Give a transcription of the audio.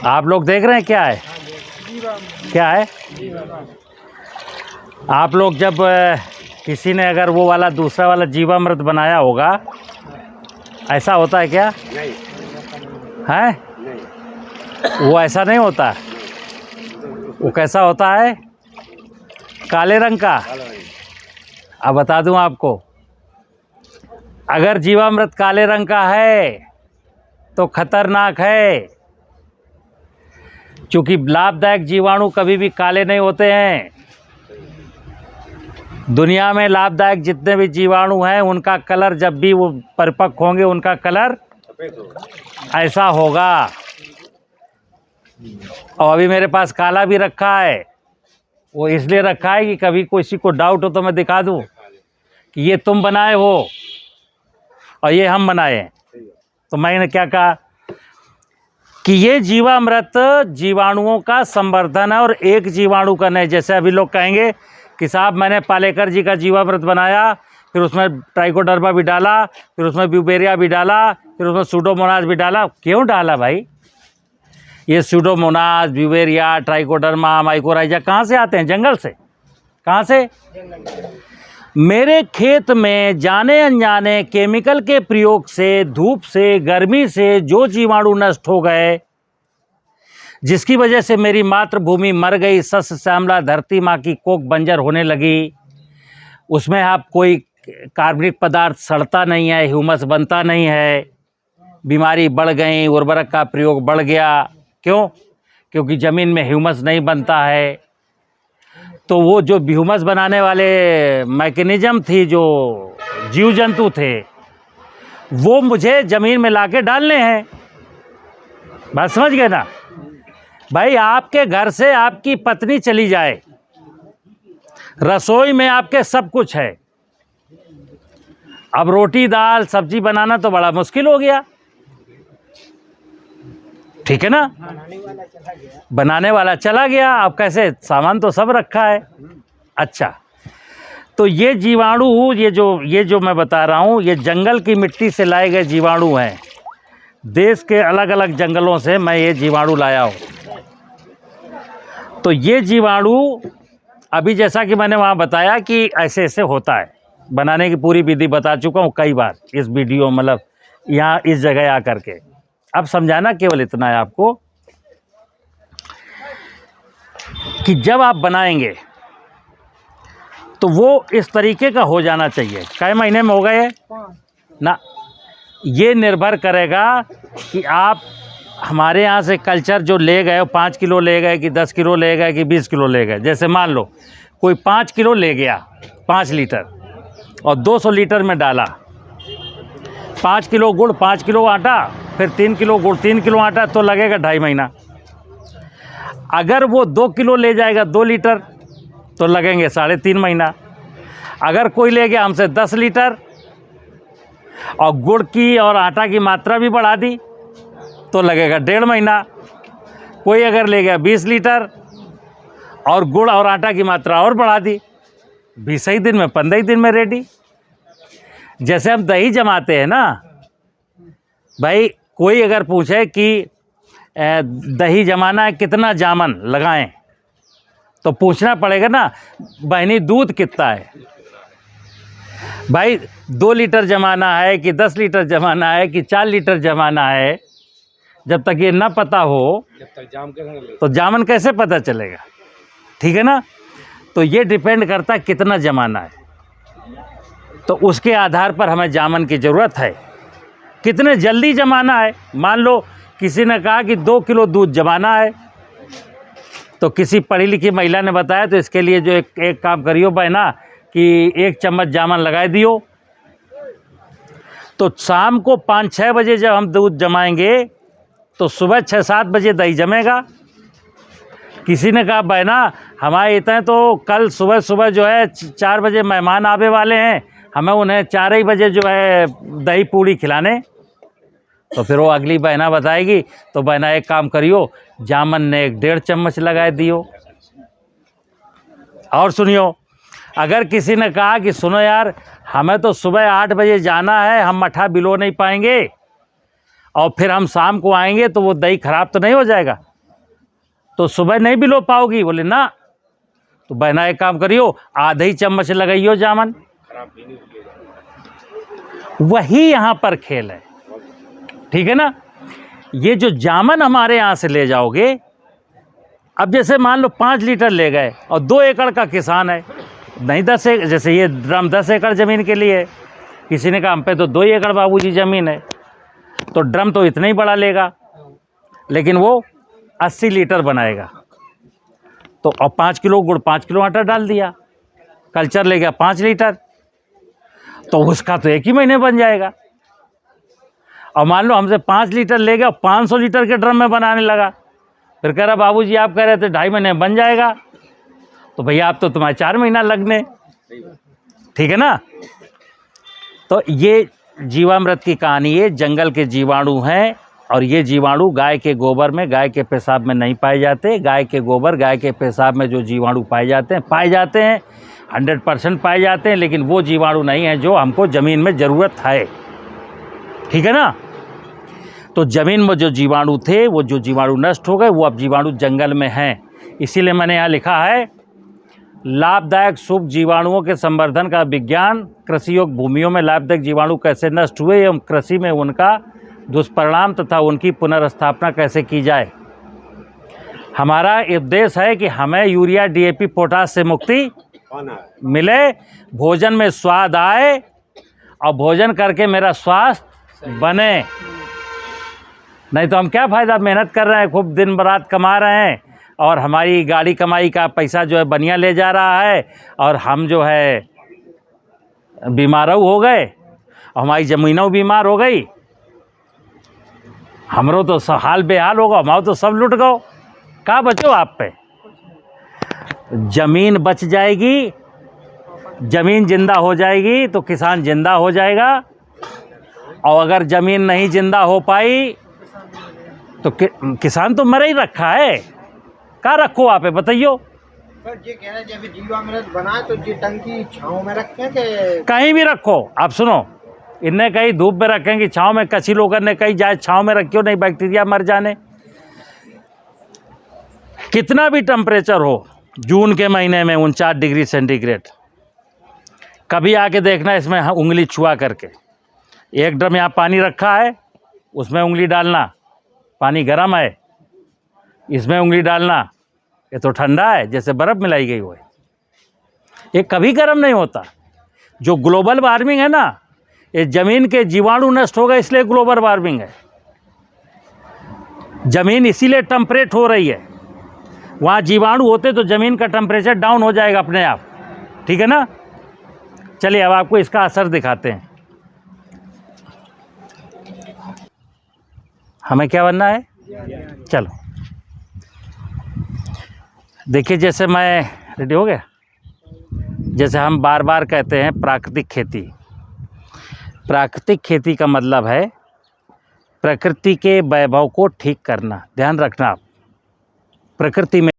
आप लोग देख रहे हैं क्या है? क्या है? आप लोग जब किसी ने अगर वो वाला दूसरा वाला जीवामृत बनाया होगा, ऐसा होता है क्या? नहीं है? नहीं। वो ऐसा नहीं होता। वो कैसा होता है? काले रंग का। अब बता दूं आपको, अगर जीवामृत काले रंग का है तो खतरनाक है, क्योंकि लाभदायक जीवाणु कभी भी काले नहीं होते हैं। दुनिया में लाभदायक जितने भी जीवाणु हैं उनका कलर जब भी वो परिपक्व होंगे उनका कलर ऐसा होगा। और अभी मेरे पास काला भी रखा है, वो इसलिए रखा है कि कभी किसी को डाउट हो तो मैं दिखा दूं कि ये तुम बनाए हो और ये हम बनाए हैं। तो मैंने क्या कहा कि ये जीवामृत जीवाणुओं का संवर्धन है और एक जीवाणु का नहीं। जैसे अभी लोग कहेंगे कि साहब मैंने पालेकर जी का जीवामृत बनाया, फिर उसमें ट्राइकोडर्मा भी डाला, फिर उसमें ब्यूवेरिया भी डाला, फिर उसमें सूडोमोनास भी डाला। क्यों डाला भाई? ये सूडोमोनास, ब्यूवेरिया, ट्राइकोडर्मा, माइकोराइजा कहाँ से आते हैं? जंगल से। कहाँ से? मेरे खेत में जाने अनजाने केमिकल के प्रयोग से, धूप से, गर्मी से जो जीवाणु नष्ट हो गए, जिसकी वजह से मेरी मातृभूमि मर गई, सस्य श्यामला धरती माँ की कोख बंजर होने लगी। उसमें आप कोई कार्बनिक पदार्थ सड़ता नहीं है, ह्यूमस बनता नहीं है, बीमारी बढ़ गई, उर्वरक का प्रयोग बढ़ गया। क्यों? क्योंकि ज़मीन में ह्यूमस नहीं बनता है। तो वो जो ह्यूमस बनाने वाले मैकेनिज्म थी, जो जीव जंतु थे, वो मुझे ज़मीन में लाके डालने हैं। बात समझ गए ना भाई? आपके घर से आपकी पत्नी चली जाए, रसोई में आपके सब कुछ है, अब रोटी दाल सब्जी बनाना तो बड़ा मुश्किल हो गया, ठीक है ना? बनाने वाला चला गया, अब कैसे? सामान तो सब रखा है। अच्छा, तो ये जीवाणु, ये जो मैं बता रहा हूँ, ये जंगल की मिट्टी से लाए गए जीवाणु हैं। देश के अलग अलग जंगलों से मैं ये जीवाणु लाया हूँ। तो ये जीवाणु अभी जैसा कि मैंने वहाँ बताया कि ऐसे ऐसे होता है, बनाने की पूरी विधि बता चुका हूँ कई बार इस वीडियो, मतलब यहाँ इस जगह आकर के। अब समझाना केवल इतना है आपको कि जब आप बनाएंगे तो वो इस तरीके का हो जाना चाहिए। कई महीने में हो गए ना? ये निर्भर करेगा कि आप हमारे यहाँ से कल्चर जो ले गए, 5 किलो ले गए कि 10 किलो ले गए कि 20 किलो ले गए। जैसे मान लो कोई 5 किलो ले गया, 5 लीटर, और 200 लीटर में डाला 5 किलो गुड़, 5 किलो आटा, फिर 3 किलो गुड़, 3 किलो आटा, तो लगेगा 2.5 महीना। अगर वो 2 किलो ले जाएगा 2 लीटर तो लगेंगे 3.5 महीना। अगर कोई ले गया हमसे 10 लीटर और गुड़ की और आटा की मात्रा भी बढ़ा दी तो लगेगा 1.5 महीना। कोई अगर ले गया 20 लीटर और गुड़ और आटा की मात्रा और बढ़ा दी, 20 ही दिन में, 15 ही दिन में रेडी। जैसे हम दही जमाते हैं ना भाई, कोई अगर पूछे कि दही जमाना है, कितना जामन लगाएं, तो पूछना पड़ेगा ना, बहनी दूध कितना है भाई? 2 लीटर जमाना है कि 10 लीटर जमाना है कि 4 लीटर जमाना है? जब तक ये ना पता हो तो जामन कैसे पता चलेगा? ठीक है ना? तो ये डिपेंड करता है कितना जमाना है, तो उसके आधार पर हमें जामन की ज़रूरत है। कितने जल्दी जमाना है? मान लो किसी ने कहा कि 2 किलो दूध जमाना है, तो किसी पढ़ी लिखी महिला ने बताया, तो इसके लिए जो एक काम करियो बहना कि 1 चम्मच जामन लगा दियो, तो शाम को 5-6 बजे जब हम दूध जमाएंगे तो सुबह 6-7 बजे दही जमेगा। किसी ने कहा बहना हमारे इतने तो कल सुबह सुबह जो है 4 बजे मेहमान आवे वाले हैं, हमें उन्हें 4 ही बजे जो है दही पूड़ी खिलाने। तो फिर वो अगली बहना बताएगी, तो बहना एक काम करियो, जामन ने 1-1.5 चम्मच लगा दियो। और सुनियो, अगर किसी ने कहा कि सुनो यार, हमें तो सुबह 8 बजे जाना है, हम मठा बिलो नहीं पाएंगे और फिर हम शाम को आएंगे तो वो दही ख़राब तो नहीं हो जाएगा? तो सुबह नहीं भी लो पाओगी। बोले ना, तो बहना एक काम करियो, आधा ही चम्मच लगाइयो जामन। वही यहाँ पर खेल है, ठीक है ना। ये जो जामन हमारे यहाँ से ले जाओगे, अब जैसे मान लो 5 लीटर ले गए और 2 एकड़ का किसान है, नहीं 10 एकड़, जैसे ये ड्रम 10 एकड़ ज़मीन के लिए है, किसी ने कहा हम पे तो 2 एकड़ बाबूजी ज़मीन है, तो ड्रम तो इतना ही बड़ा लेगा, लेकिन वो 80 लीटर बनाएगा। तो अब 5 किलो गुड़ 5 किलो आटा डाल दिया, कल्चर ले गया 5 लीटर, तो उसका तो एक ही महीने बन जाएगा। और मान लो हमसे 5 लीटर ले गया, 500 लीटर के ड्रम में बनाने लगा, फिर कह रहा बाबूजी आप कह रहे थे 2.5 महीने में बन जाएगा, तो भैया आप तो तुम्हारे 4 महीना लगने, ठीक है ना। तो ये जीवामृत की कहानी है। जंगल के जीवाणु हैं, और ये जीवाणु गाय के गोबर में, गाय के पेशाब में नहीं पाए जाते। गाय के गोबर, गाय के पेशाब में जो जीवाणु पाए जाते हैं 100% पाए जाते हैं, लेकिन वो जीवाणु नहीं है जो हमको ज़मीन में ज़रूरत है, ठीक है ना। तो ज़मीन में जो जीवाणु थे, वो जो जीवाणु नष्ट हो गए, वो अब जीवाणु जंगल में हैं। इसीलिए मैंने यहाँ लिखा है, लाभदायक शुभ जीवाणुओं के संवर्धन का विज्ञान, कृषि योग्य भूमियों में लाभदायक जीवाणु कैसे नष्ट हुए एवं कृषि में उनका दुष्परिणाम तथा उनकी पुनर्स्थापना कैसे की जाए। हमारा उद्देश्य है कि हमें यूरिया, DAP, पोटाश से मुक्ति मिले, भोजन में स्वाद आए और भोजन करके मेरा स्वास्थ्य बने। नहीं तो हम क्या फ़ायदा, मेहनत कर रहे हैं, खूब दिन रात कमा रहे हैं, और हमारी गाड़ी कमाई का पैसा जो है बनिया ले जा रहा है, और हम जो है बीमारू हो गए, और हमारी ज़मीनों बीमार हो गई, हमरो तो हाल बेहाल होगा, हमारो तो सब लुट गो, कहाँ बचो आप पे। ज़मीन बच जाएगी, ज़मीन जिंदा हो जाएगी तो किसान जिंदा हो जाएगा, और अगर ज़मीन नहीं जिंदा हो पाई तो किसान तो मर ही रखा है। कहाँ रखो आप बताइयो। सर ये कह रहे जब जीवामृत बनाए तो ये टंकी छांव में रखें कि कहीं भी रखो। आप सुनो, इनने कहीं धूप में रखेंगे, छांव में, कच्ची लोगों ने कहीं जाए छांव में रखियो, नहीं बैक्टीरिया मर जाने। कितना भी टेम्परेचर हो, जून के महीने में 49 डिग्री सेंटीग्रेड, कभी आके देखना इसमें उंगली छुआ करके। एक ड्रम यहाँ पानी रखा है, उसमें उंगली डालना, पानी गर्म है, इसमें उंगली डालना, ये तो ठंडा है, जैसे बर्फ़ मिलाई गई हो। ये कभी गर्म नहीं होता। जो ग्लोबल वार्मिंग है ना, ये ज़मीन के जीवाणु नष्ट हो गए, इसलिए ग्लोबल वार्मिंग है। ज़मीन इसीलिए टेम्परेट हो रही है। वहाँ जीवाणु होते तो ज़मीन का टेम्परेचर डाउन हो जाएगा अपने आप, ठीक है ना। चलिए अब आपको इसका असर दिखाते हैं। हमें क्या बनना है, चलो देखिए। जैसे मैं रेडी हो गया, जैसे हम बार बार कहते हैं प्राकृतिक खेती। प्राकृतिक खेती का मतलब है प्रकृति के वैभव को ठीक करना। ध्यान रखना, आप प्रकृति में